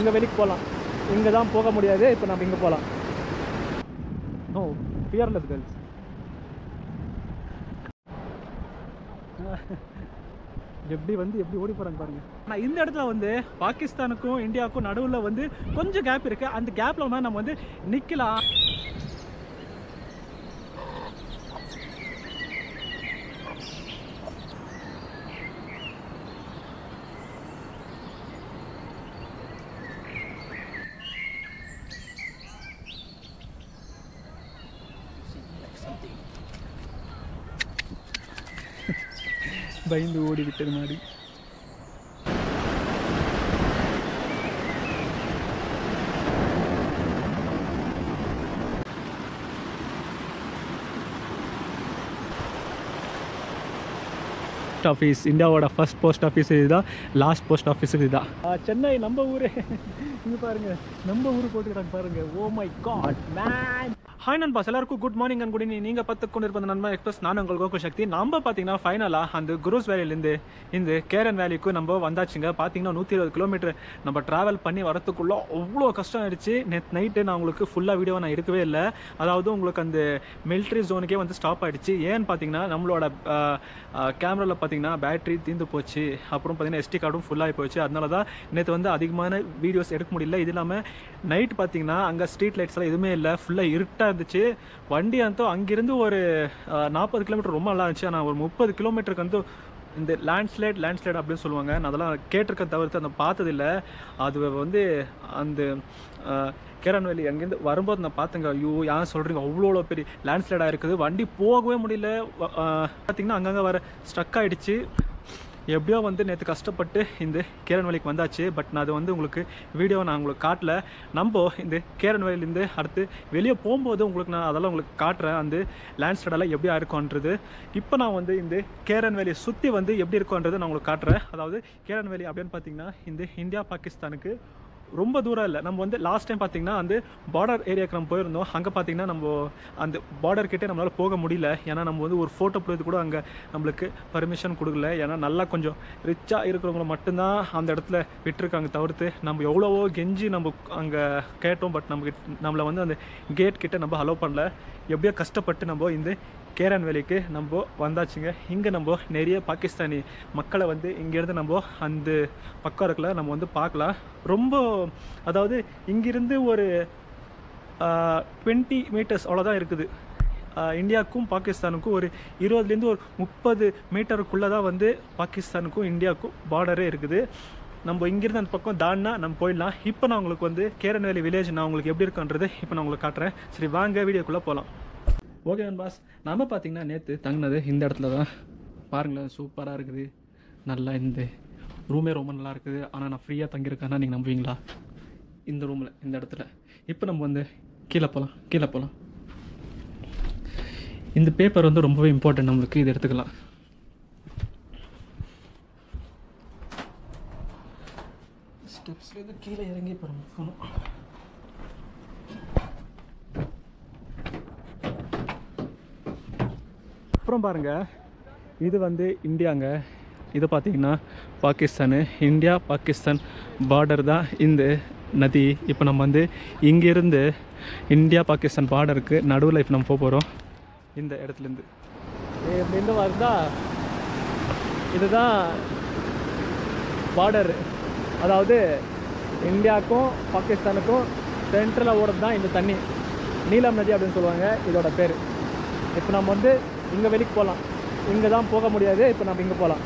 இங்கே வெளிக்கு போகலாம். இங்கே தான் போக முடியாது, இப்போ நம்ம இங்கே போகலாம். No fearless girls. எப்படி ஓடி போகிறாங்க பாருங்கள். ஆனால் இந்த இடத்துல வந்து பாகிஸ்தானுக்கும் இந்தியாவுக்கும் நடுவில் வந்து கொஞ்சம் கேப் இருக்குது. அந்த கேப்பில் நம்ம வந்து நிற்கலாம். பயந்து ஓடி விட்டது மாதிரி. ஆஃபீஸ் இந்தியாவோட ஃபர்ஸ்ட் போஸ்ட் ஆஃபீஸ் இதுதான், லாஸ்ட் போஸ்ட் ஆஃபீஸ் இதுதான். சென்னை நம்ம ஊரே. இங்கே பாருங்கள், நம்ம ஊர் போட்டுக்கிறாங்க பாருங்கள். Oh my God man. Hi நண்பாஸ், எல்லாருக்கும் good morning and good evening. நீங்கள் பார்த்து கொண்டு இருப்பது நண்பா எக்ஸ்பிரஸ். நான் உங்கள் கோகுல் சக்தி. நம்ம பார்த்தீங்கன்னா ஃபைனலாக அந்த குரூஸ் வேலியிலேருந்து இந்த கேரன் வேலிக்கு நம்ம வந்தாச்சுங்க. பார்த்தீங்கன்னா 120 கிலோமீட்டர் நம்ம ட்ராவல் பண்ணி வரத்துக்குள்ளே அவ்வளோ கஷ்டம் ஆயிடுச்சு. நேற்று நைட்டு நான் உங்களுக்கு ஃபுல்லாக வீடியோ நான் இருக்கவே இல்லை. அதாவது உங்களுக்கு அந்த மிலிட்ரி ஜோனுக்கே வந்து ஸ்டாப் ஆகிடுச்சு. ஏன்னு பார்த்தீங்கன்னா நம்மளோட கேமராவில் பார்த்தீங்கன்னா பேட்டரி தீர்ந்து போச்சு. அப்புறம் பார்த்தீங்கன்னா SD கார்டும் ஃபுல்லாகி போச்சு. அதனால தான் நேற்று வந்து அதிகமான வீடியோஸ் எடுக்க முடியல. இது இல்லாமல் நைட் பார்த்தீங்கன்னா அங்கே ஸ்ட்ரீட் லைட்ஸ்லாம் எதுவுமே இல்லை, ஃபுல்லாக இருட்டாக இருந்துச்சு. வண்டி வந்து அங்கிருந்து ஒரு 40 கிலோமீட்டர் ரொம்ப நல்லா இருந்துச்சு. ஆனால் ஒரு 30 கிலோமீட்டருக்கு வந்து இந்த லேண்ட்ஸ்லைட் அப்படின்னு சொல்லுவாங்க. நான் அதெல்லாம் கேட்டிருக்க தவிர்த்து அந்த பார்த்ததில்லை. அது வந்து அந்த கேரன் வேலி அங்கேருந்து வரும்போது நான் பார்த்தேங்க. ஐயோ ஏன் சொல்கிறீங்க, அவ்வளோ பெரிய லேண்ட்ஸ்லைடாக இருக்குது. வண்டி போகவே முடியல. பார்த்திங்கன்னா அங்கங்கே வர ஸ்ட்ரக் ஆகிடுச்சு. எப்படியோ வந்து நேற்று கஷ்டப்பட்டு இந்த கேரன் வேலிக்கு வந்தாச்சு. பட் நான் அது வந்து உங்களுக்கு வீடியோவை நான் உங்களுக்கு காட்டல. நம்ம இந்த கேரன் வேலிலேருந்து அடுத்து வெளியே போகும்போது உங்களுக்கு நான் அதெல்லாம் உங்களுக்கு காட்டுறேன். அந்த லேண்ட்ஸ்லைடெல்லாம் எப்படி இருக்கும்ன்றது. இப்போ நான் வந்து இந்த கேரன் வேலியை சுற்றி வந்து எப்படி இருக்கும்ன்றது நான் உங்களுக்கு காட்டுறேன். அதாவது கேரன் வேலி அப்படின்னு பார்த்தீங்கன்னா இந்த இந்தியா பாகிஸ்தானுக்கு ரொம்ப தூரம் இல்லை. நம்ம வந்து லாஸ்ட் டைம் பார்த்தீங்கன்னா அந்த பார்டர் ஏரியாவுக்கு நம்ம போயிருந்தோம். அங்கே பார்த்தீங்கன்னா நம்ம அந்த பார்டர் கிட்டே நம்மளால் போக முடியல. ஏன்னா நம்ம வந்து ஒரு ஃபோட்டோ போடுறது கூட அங்கே நம்மளுக்கு பர்மிஷன் கொடுக்கல. ஏன்னா நல்லா கொஞ்சம் ரிச்சாக இருக்கிறவங்கள மட்டும்தான் அந்த இடத்துல விட்டுருக்காங்க தவிர்த்து நம்ம எவ்வளவோ கெஞ்சி நம்ம அங்கே கேட்டோம். பட் நம்மளை வந்து அந்த கேட் கிட்டே நம்ம அலோவ் பண்ணல. எப்படியோ கஷ்டப்பட்டு நம்ம இந்த கேரன் வேலிக்கு நம்ம வந்தாச்சுங்க. இங்கே நம்ம நிறைய பாகிஸ்தானி மக்களை வந்து இங்கேருந்து நம்ம அந்த பக்கம் இருக்கல நம்ம வந்து பார்க்கலாம். ரொம்ப அதாவது இங்கிருந்து ஒரு 20 மீட்டர்ஸ் அவ்வளோதான் இருக்குது. இந்தியாவுக்கும் பாகிஸ்தானுக்கும் ஒரு 20லேருந்து ஒரு 30 மீட்டருக்குள்ளே தான் வந்து பாகிஸ்தானுக்கும் இந்தியாவுக்கும் பார்டரே இருக்குது. நம்ம இங்கிருந்து அந்த பக்கம் தாண்டினா நம்ம போயிடலாம். இப்போ நான் உங்களுக்கு வந்து கேரன் வேலி வில்லேஜ் நான் உங்களுக்கு எப்படி இருக்குன்றது இப்போ நான் உங்களுக்கு காட்டுறேன். சரி வாங்க வீடியோக்குள்ளே போகலாம். ஓகே பாஸ், நம்ம பார்த்தீங்கன்னா நேற்று தங்கினது இந்த இடத்துல தான். பாருங்களேன், சூப்பராக இருக்குது. நல்லா இந்த ரூமே ரொம்ப நல்லா இருக்குது. ஆனால் நான் ஃப்ரீயாக தங்கியிருக்கேன்னா நீங்கள் நம்புவீங்களா? இந்த ரூமில் இந்த இடத்துல. இப்போ நம்ம வந்து கீழே போகலாம். இந்த பேப்பர் வந்து ரொம்பவே இம்பார்ட்டன்ட் நம்மளுக்கு. இது எடுத்துக்கலாம். ஸ்டெப்ஸ்லேருந்து கீழே இறங்கி போகணும். அப்புறம் பாருங்கள், இது வந்து இந்தியாங்க. இது பார்த்திங்கன்னா பாகிஸ்தானு. இந்தியா பாகிஸ்தான் பார்டர் தான் இந்த நதி. இப்போ நம்ம வந்து இங்கேருந்து இந்தியா பாகிஸ்தான் பார்டருக்கு நடுவில் இப்போ நம்ம போகிறோம். இந்த இடத்துலேருந்து இப்படின்னு வருதா, இதுதான் பார்டர். அதாவது இந்தியாவுக்கும் பாகிஸ்தானுக்கும் சென்ட்ரலில் ஓடுறது தான் இந்த தண்ணி. நீலம் நதி அப்படின்னு சொல்லுவாங்க இதோட பேர். இப்போ நம்ம வந்து இங்கே வெளிக்கு போகலாம். இங்கே தான் போக முடியாது, இப்போ நம்ம இங்கே போகலாம்.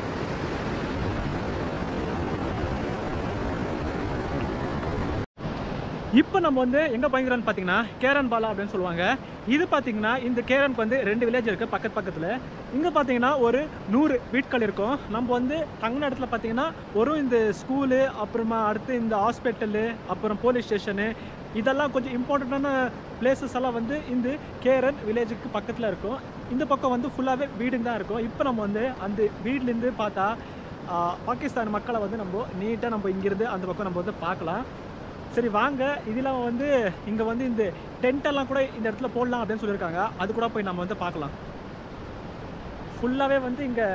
இப்போ நம்ம வந்து எங்கே போய்க்கிறோன்னு பார்த்தீங்கன்னா கேரன் பாலா அப்படின்னு சொல்லுவாங்க. இது பார்த்தீங்கன்னா இந்த கேரனுக்கு வந்து 2 வில்லேஜ் இருக்குது பக்கத்தில். இங்கே பார்த்தீங்கன்னா ஒரு 100 வீட்கள் இருக்கும். நம்ம வந்து தங்கின இடத்துல பார்த்தீங்கன்னா ஒரு இந்த ஸ்கூலு, அப்புறமா அடுத்து இந்த ஹாஸ்பிட்டலு, அப்புறம் போலீஸ் ஸ்டேஷனு, இதெல்லாம் கொஞ்சம் இம்பார்ட்டண்ட்டான பிளேசஸ் எல்லாம் வந்து இந்த கேரன் வில்லேஜுக்கு பக்கத்தில் இருக்கும். இந்த பக்கம் வந்து ஃபுல்லாகவே வீடுங்க தான் இருக்கும். இப்போ நம்ம வந்து அந்த வீட்லேருந்து பார்த்தா பாகிஸ்தான் மக்களை வந்து நம்ம நீட்டாக நம்ம இங்கேருந்து அந்த பக்கம் நம்ம வந்து பார்க்கலாம். சரி வாங்க, இதெல்லாம் வந்து இங்கே வந்து இந்த டென்ட்டெல்லாம் கூட இந்த இடத்துல போடலாம் அப்படின்னு சொல்லியிருக்காங்க. அது கூட போய் நம்ம வந்து பார்க்கலாம். ஃபுல்லாகவே வந்து இங்கே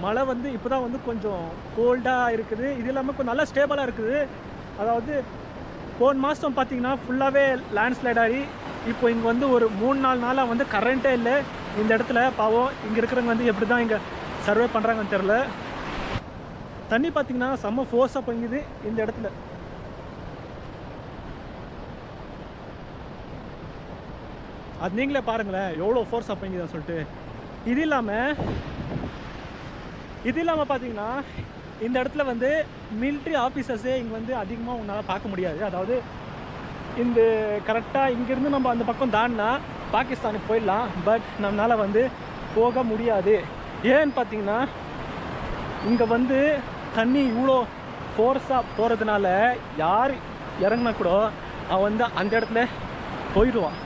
மழை வந்து இப்போ தான் வந்து கொஞ்சம் கோல்டாக இருக்குது. இது இல்லாமல் கொஞ்சம் நல்லா ஸ்டேபிளாக இருக்குது. அதாவது போன மாதம் பார்த்தீங்கன்னா ஃபுல்லாகவே லேண்ட்ஸ்லைட் ஆகி இப்போ இங்கே வந்து ஒரு 3-4 நாளாக வந்து கரண்ட்டே இல்லை இந்த இடத்துல. பாவம் இங்கே இருக்கிறவங்க வந்து எப்படி தான் இங்கே சர்வே பண்ணுறாங்கன்னு தெரில. தண்ணி பார்த்தீங்கன்னா செம்ம ஃபோர்ஸாக பொங்குது இந்த இடத்துல. அது நீங்களே பாருங்களேன் எவ்வளோ ஃபோர்ஸாக பொங்குதுன்னு சொல்லிட்டு. இது இல்லாமல் பார்த்தீங்கன்னா இந்த இடத்துல வந்து மிலிட்ரி ஆஃபீஸர்ஸே இங்கே வந்து அதிகமாக உங்களால் பார்க்க முடியாது. அதாவது இந்த கரெக்டாக இங்கேருந்து நம்ம அந்த பக்கம் தாண்டினா பாகிஸ்தானுக்கு போயிடலாம். பட் நம்மளால் வந்து போக முடியாது. ஏன்னு பார்த்தீங்கன்னா இங்கே வந்து தண்ணி இவ்வளோ ஃபோர்ஸாக போகிறதுனால யார் இறங்கினா கூட அவன் வந்து அந்த இடத்துல போயிடுவான்,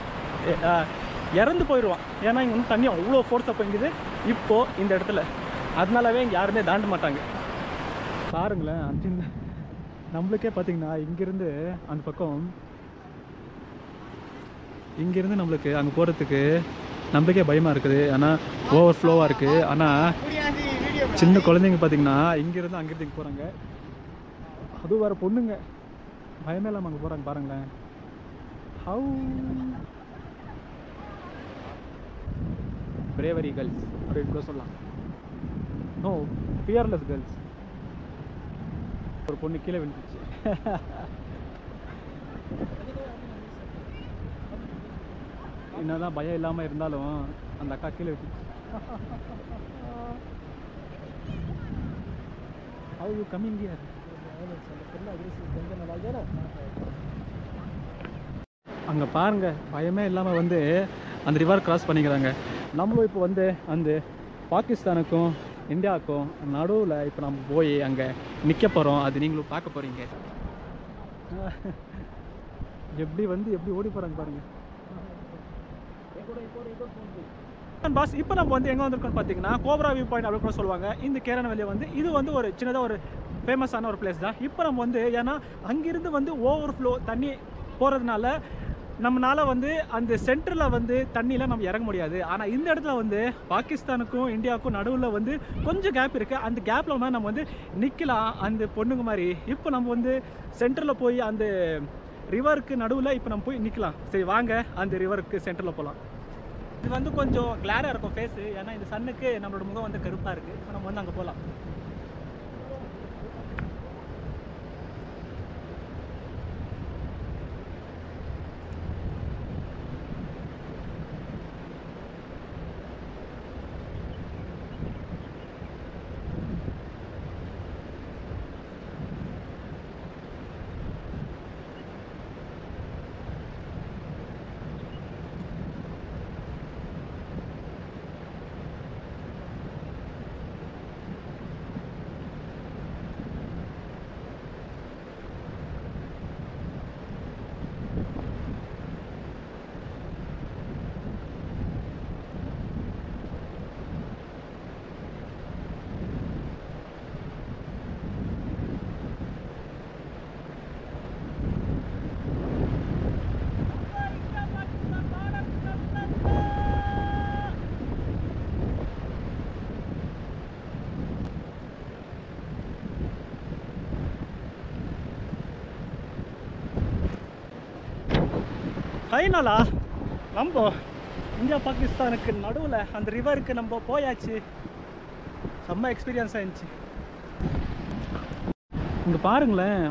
இறந்து போயிடுவான். ஏன்னா இங்கே வந்து தண்ணி அவ்வளோ ஃபோர்ஸாக போய்ங்குது இப்போது இந்த இடத்துல. அதனாலவே இங்கே யாருமே தாண்ட மாட்டாங்க. பாருங்களேன், அந்த நம்மளுக்கே பார்த்தீங்கன்னா இங்கேருந்து அந்த பக்கம் இங்கேருந்து நம்மளுக்கு அங்கே போகிறதுக்கு நம்மளுக்கே பயமாக இருக்குது. ஆனால் ஓவர் ஃப்ளோவாக இருக்குது. ஆனால் சின்ன குழந்தைங்க பார்த்தீங்கன்னா இங்கேருந்து அங்கேருந்து இங்கே போகிறாங்க. அதுவும் வேறு பொண்ணுங்க பயமே இல்லாமல் அங்கே போகிறாங்க. பாருங்களேன், ஹவு பிரேவரி கேர்ள்ஸ் அப்படின்னு கூட சொல்லலாம். No, fearless girls. ஒரு பொண்ணு கீழே விழுந்துச்சு. என்னதான் பயம் இல்லாமல் இருந்தாலும் அந்த அக்கா கீழே விட்டுச்சு. How you coming here? அங்கே பாருங்க, பயமே இல்லாமல் வந்து அந்த ரிவர் கிராஸ் பண்ணிக்கிறாங்க. நம்மளும் இப்போ வந்து அந்த பாகிஸ்தானுக்கும் இந்தியாவுக்கும் நடுவில் இப்போ நம்ம போய் அங்கே நிற்க போகிறோம். அது நீங்களும் பார்க்க போகிறீங்க. எப்படி ஓடி போகிறாங்க பாருங்கள் பாஸ். இப்போ நம்ம வந்து எங்கே வந்திருக்கோம்னு பார்த்தீங்கன்னா கோப்ரா வியூ பாயிண்ட் அப்படின்னு கூட சொல்லுவாங்க. இந்த கேரன் வேலி வந்து இது வந்து ஒரு சின்னதாக ஒரு ஃபேமஸான ஒரு பிளேஸ் தான். இப்போ நம்ம வந்து ஏன்னா அங்கிருந்து வந்து ஓவர் ஃப்ளோ தண்ணி போகிறதுனால நம்மளால் வந்து அந்த சென்டரில் வந்து தண்ணியில் நம்ம இறங்க முடியாது. ஆனால் இந்த இடத்துல வந்து பாகிஸ்தானுக்கும் இந்தியாவுக்கும் நடுவில் வந்து கொஞ்சம் கேப் இருக்குது. அந்த கேப்பில் வந்து நம்ம வந்து நிற்கலாம் அந்த பொண்ணுங்க மாதிரி. இப்போ நம்ம வந்து சென்டரில் போய் அந்த ரிவருக்கு நடுவில் இப்போ நம்ம போய் நிற்கலாம். சரி வாங்க அந்த ரிவருக்கு சென்டரில் போகலாம். இது வந்து கொஞ்சம் கிளாராக இருக்கும் ஃபேஸு, ஏன்னா இந்த சன்னுக்கு நம்மளோட முகம் வந்து கருப்பாக இருக்குது. இப்போ நம்ம வந்து அங்கே போகலாம். ஃபைனலா நம்ம இந்தியா பாகிஸ்தானுக்கு நடுவில் அந்த ரிவருக்கு நம்ம போயாச்சு. செம்ம எக்ஸ்பீரியன்ஸ் ஆயிடுச்சு. இங்கே பாருங்களேன்,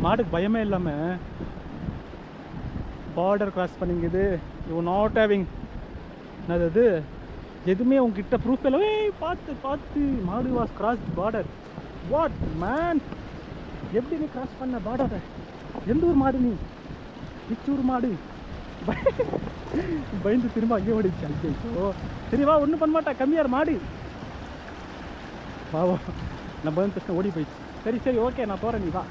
மாடுக்கு பயமே இல்லாமல் பார்டர் கிராஸ் பண்ணிங்குது. யூ நாட் ஹேவிங் என்னது எதுவுமே உங்ககிட்ட ப்ரூஃப் இல்லவே. பார்த்து மாடு was cross border. What man, எப்படி நீ கிராஸ் பண்ண பார்டரை? எந்த ஊர் மாடு நீ? பிச்சூர் மாடு. பயந்து திரும்ப அங்கே ஓடிச்சு. ஐயோ சரி வா, ஒன்றும் பண்ண மாட்டா, கம்மியார் மாடு. வா நான் பயந்து பிரச்சனை ஓடி போயிடுச்சு. சரி ஓகே நான் போகிறேன், நீ வா.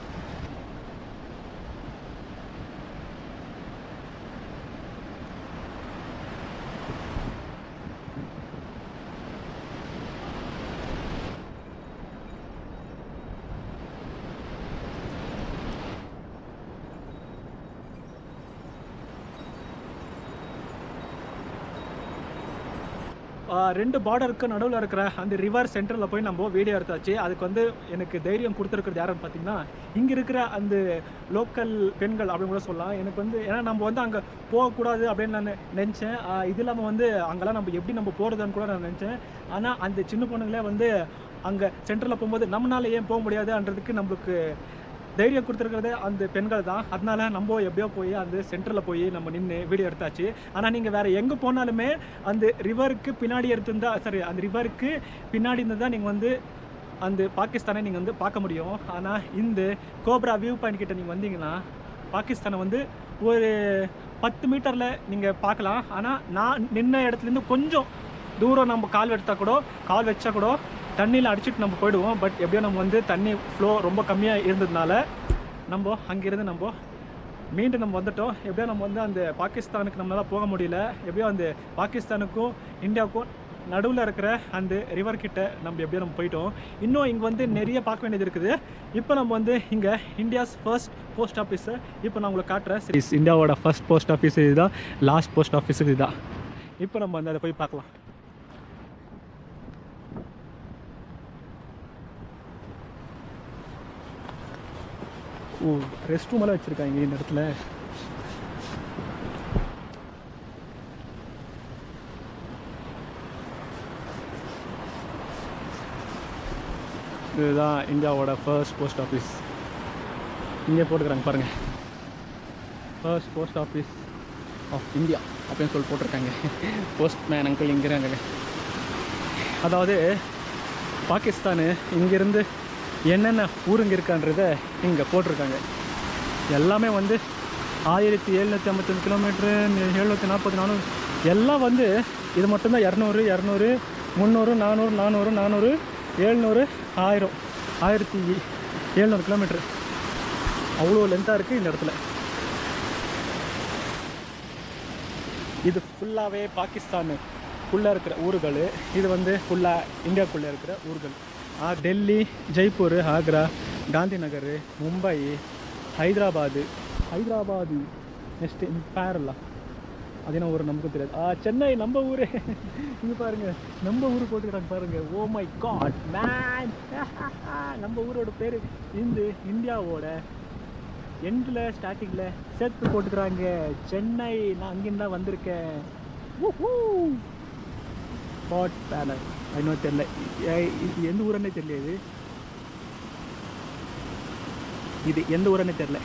ரெண்டு பார்டருக்கு நடுவில் இருக்கிற அந்த ரிவர் சென்டரில் போய் நம்ம வீடியோ எடுத்தாச்சு. அதுக்கு வந்து எனக்கு தைரியம் கொடுத்துருக்கிறது யாருன்னு பார்த்தீங்கன்னா, இங்கே இருக்கிற அந்த லோக்கல் பெண்கள் அப்படின்னு கூட சொல்லலாம். எனக்கு வந்து ஏன்னா நம்ம வந்து அங்கே போகக்கூடாது அப்படின்னு நான் நினச்சேன். இது இல்லாமல் வந்து அங்கெல்லாம் நம்ம எப்படி நம்ம போகிறதுன்னு கூட நான் நினச்சேன். ஆனால் அந்த சின்ன பொண்ணுங்களே வந்து அங்கே சென்டரில் போகும்போது நம்மளால ஏன் போக முடியாதுன்றதுக்கு நம்மளுக்கு தைரியம் கொடுத்துருக்கிறது அந்த பெண்கள் தான். அதனால நம்ம எப்படியோ போய் அந்த சென்டரில் போய் நம்ம நின்று வீடியோ எடுத்தாச்சு. ஆனால் நீங்கள் வேறு எங்கே போனாலுமே அந்த ரிவருக்கு பின்னாடி எடுத்திருந்தா அந்த ரிவருக்கு பின்னாடி இருந்து தான் நீங்கள் வந்து அந்த பாகிஸ்தானை நீங்கள் வந்து பார்க்க முடியும். ஆனால் இந்த கோப்ரா வியூ பாயிண்ட் கிட்ட நீங்கள் வந்தீங்கன்னா பாகிஸ்தானை வந்து ஒரு 10 மீட்டரில் நீங்கள் பார்க்கலாம். ஆனால் நான் நின்ன இடத்துலேருந்து கொஞ்சம் தூரம் நம்ம கால் வச்சா கூட தண்ணியில் அடிச்சுட்டு நம்ம போயிடுவோம். பட் எப்படியோ நம்ம வந்து தண்ணி ஃப்ளோ ரொம்ப கம்மியாக இருந்ததுனால நம்ம அங்கேருந்து நம்ம மீண்டும் நம்ம வந்துட்டோம். எப்படியோ நம்ம வந்து அந்த பாகிஸ்தானுக்கு நம்மளால் போக முடியல. எப்படியோ அந்த பாகிஸ்தானுக்கும் இந்தியாவுக்கும் நடுவில் இருக்கிற அந்த ரிவர் கிட்ட நம்ம எப்படியோ நம்ம போயிட்டோம். இன்னும் இங்கே வந்து நிறைய பார்க்க வேண்டியது இருக்குது. இப்போ நம்ம வந்து இங்கே இந்தியாஸ் ஃபர்ஸ்ட் போஸ்ட் ஆஃபீஸை இப்போ நான் உங்களுக்கு காட்டுறேன். இந்தியாவோட ஃபர்ஸ்ட் போஸ்ட் ஆஃபீஸ் இதுதான், லாஸ்ட் போஸ்ட் ஆஃபீஸ் இதுதான். இப்போ நம்ம வந்து அதை போய் பார்க்கலாம். ஓ, ரெஸ்ட் ரூமெல்லாம் வச்சுருக்காங்க இந்த இடத்துல. இதுதான் இந்தியாவோட ஃபர்ஸ்ட் போஸ்ட் ஆஃபீஸ். இங்கே போட்டுக்கிறாங்க பாருங்கள், first post office of India அப்படின்னு சொல்லி போட்டிருக்காங்க. போஸ்ட்மேன் அங்கிள் இங்கிறாங்க. அதாவது பாகிஸ்தானு இங்கேருந்து என்னென்ன ஊருங்க இருக்கான்றதை இங்கே போட்டிருக்காங்க. எல்லாமே வந்து 1755 கிலோமீட்ரு, 740, 400 எல்லாம் வந்து இது மட்டும்தான் 200, 200, 300, 400, 400, 400, 700, 1000, 1700 கிலோமீட்ரு. அவ்வளோ லென்த்தாக இருக்குது இந்த இடத்துல. இது ஃபுல்லாகவே பாகிஸ்தானுக்குள்ளே இருக்கிற ஊர்கள். இது வந்து ஃபுல்லாக இந்தியாவுக்குள்ளே இருக்கிற ஊர்கள். டெல்லி, ஜெய்ப்பூர், ஆக்ரா, காந்தி நகர், மும்பை, ஹைதராபாது, நெக்ஸ்ட்டு பேரலா, அது என்ன ஊர் நமக்கு தெரியாது. சென்னை நம்ம ஊர். இங்கே பாருங்கள், நம்ம ஊர் போட்டுக்கிறாங்க பாருங்கள். ஓ மை காட் மேன், நம்ம ஊரோட பேர் இந்த இந்தியாவோட எண்டில் ஸ்டார்டிங்கில் சேர்த்து போட்டுக்கிறாங்க சென்னை. நான் அங்கேருந்து தான் வந்திருக்கேன். பாட் பேனர் இன்னும் தெரியல, இது எந்த ஊரன்னே தெரியல. இது எந்த ஊரன்னே தெரியல.